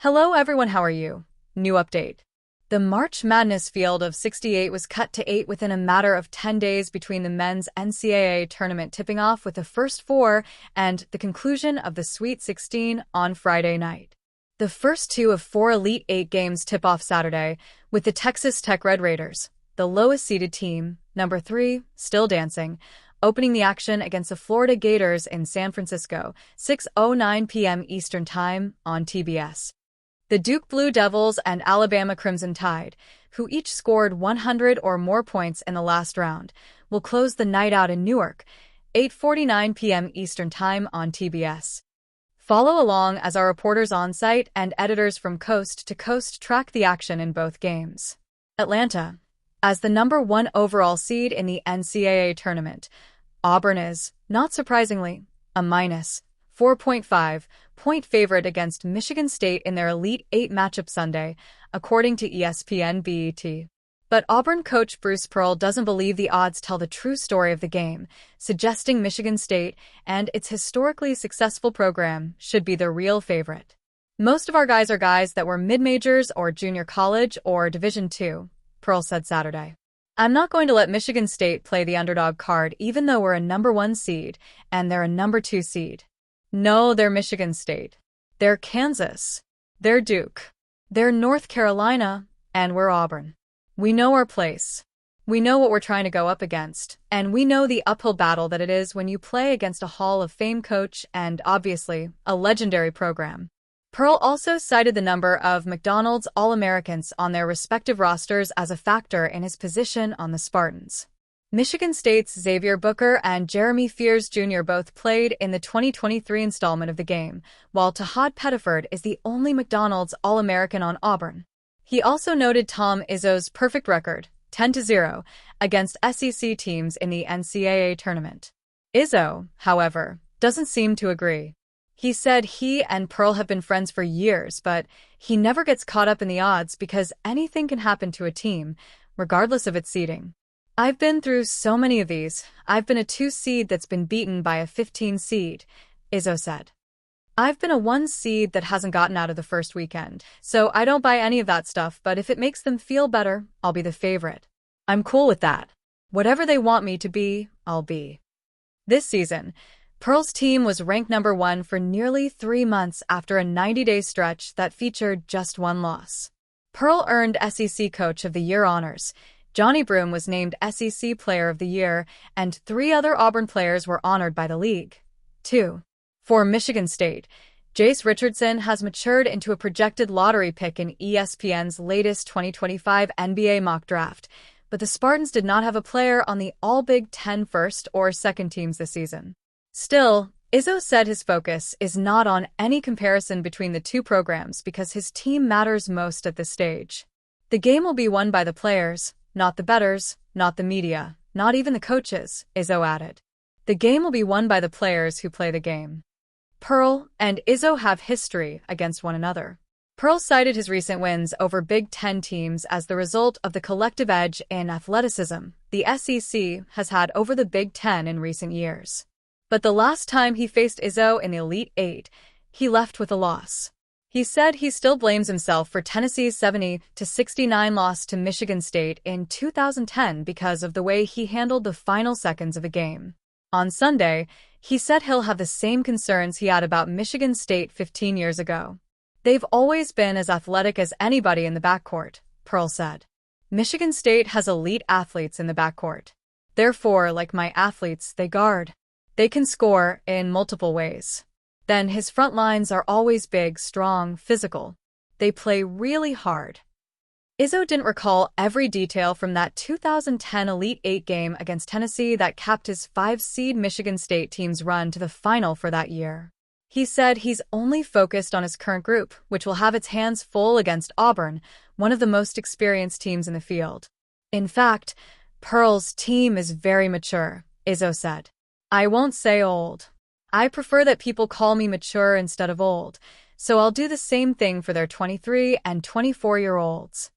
Hello everyone, how are you? New update. The March Madness field of 68 was cut to 8 within a matter of 10 days between the men's NCAA tournament tipping off with the first four and the conclusion of the Sweet 16 on Friday night. The first two of four Elite Eight games tip off Saturday, with the Texas Tech Red Raiders, the lowest-seeded team, number 3, still dancing, opening the action against the Florida Gators in San Francisco, 6:09 p.m. Eastern Time on TBS. The Duke Blue Devils and Alabama Crimson Tide, who each scored 100 or more points in the last round, will close the night out in Newark, 8:49 p.m. Eastern Time on TBS. Follow along as our reporters on-site and editors from coast to coast track the action in both games. Atlanta. As the number 1 overall seed in the NCAA tournament, Auburn is, not surprisingly, a minus 4.5-point favorite against Michigan State in their Elite Eight matchup Sunday, according to ESPN BET. But Auburn coach Bruce Pearl doesn't believe the odds tell the true story of the game, suggesting Michigan State and its historically successful program should be the real favorite. Most of our guys are guys that were mid-majors or junior college or Division II, Pearl said Saturday. I'm not going to let Michigan State play the underdog card even though we're a number 1 seed and they're a number 2 seed. No, they're Michigan State. They're Kansas. They're Duke. They're North Carolina, and we're Auburn. We know our place. We know what we're trying to go up against, and we know the uphill battle that it is when you play against a Hall of Fame coach and, obviously, a legendary program. Pearl also cited the number of McDonald's All-Americans on their respective rosters as a factor in his position on the Spartans. Michigan State's Xavier Booker and Jeremy Fears Jr. both played in the 2023 installment of the game, while Tahad Pettiford is the only McDonald's All-American on Auburn. He also noted Tom Izzo's perfect record, 10-0, against SEC teams in the NCAA tournament. Izzo, however, doesn't seem to agree. He said he and Pearl have been friends for years, but he never gets caught up in the odds because anything can happen to a team, regardless of its seeding. I've been through so many of these. I've been a 2 seed that's been beaten by a 15 seed, Izzo said. I've been a 1 seed that hasn't gotten out of the first weekend, so I don't buy any of that stuff, but if it makes them feel better, I'll be the favorite. I'm cool with that. Whatever they want me to be, I'll be. This season, Pearl's team was ranked number 1 for nearly 3 months after a 90-day stretch that featured just 1 loss. Pearl earned SEC Coach of the Year honors. Johnny Broome was named SEC Player of the Year, and 3 other Auburn players were honored by the league. 2. For Michigan State, Jace Richardson has matured into a projected lottery pick in ESPN's latest 2025 NBA mock draft, but the Spartans did not have a player on the All-Big Ten first or second teams this season. Still, Izzo said his focus is not on any comparison between the two programs because his team matters most at this stage. The game will be won by the players, not the bettors, not the media, not even the coaches, Izzo added. The game will be won by the players who play the game. Pearl and Izzo have history against one another. Pearl cited his recent wins over Big Ten teams as the result of the collective edge in athleticism the SEC has had over the Big Ten in recent years. But the last time he faced Izzo in the Elite Eight, he left with a loss. He said he still blames himself for Tennessee's 70-69 loss to Michigan State in 2010 because of the way he handled the final seconds of a game. On Sunday, he said he'll have the same concerns he had about Michigan State 15 years ago. They've always been as athletic as anybody in the backcourt, Pearl said. Michigan State has elite athletes in the backcourt. Therefore, like my athletes, they guard. They can score in multiple ways. Then his front lines are always big, strong, physical. They play really hard. Izzo didn't recall every detail from that 2010 Elite Eight game against Tennessee that capped his 5-seed Michigan State team's run to the final for that year. He said he's only focused on his current group, which will have its hands full against Auburn, one of the most experienced teams in the field. In fact, Pearl's team is very mature, Izzo said. I won't say old. I prefer that people call me mature instead of old, so I'll do the same thing for their 23 and 24-year-olds.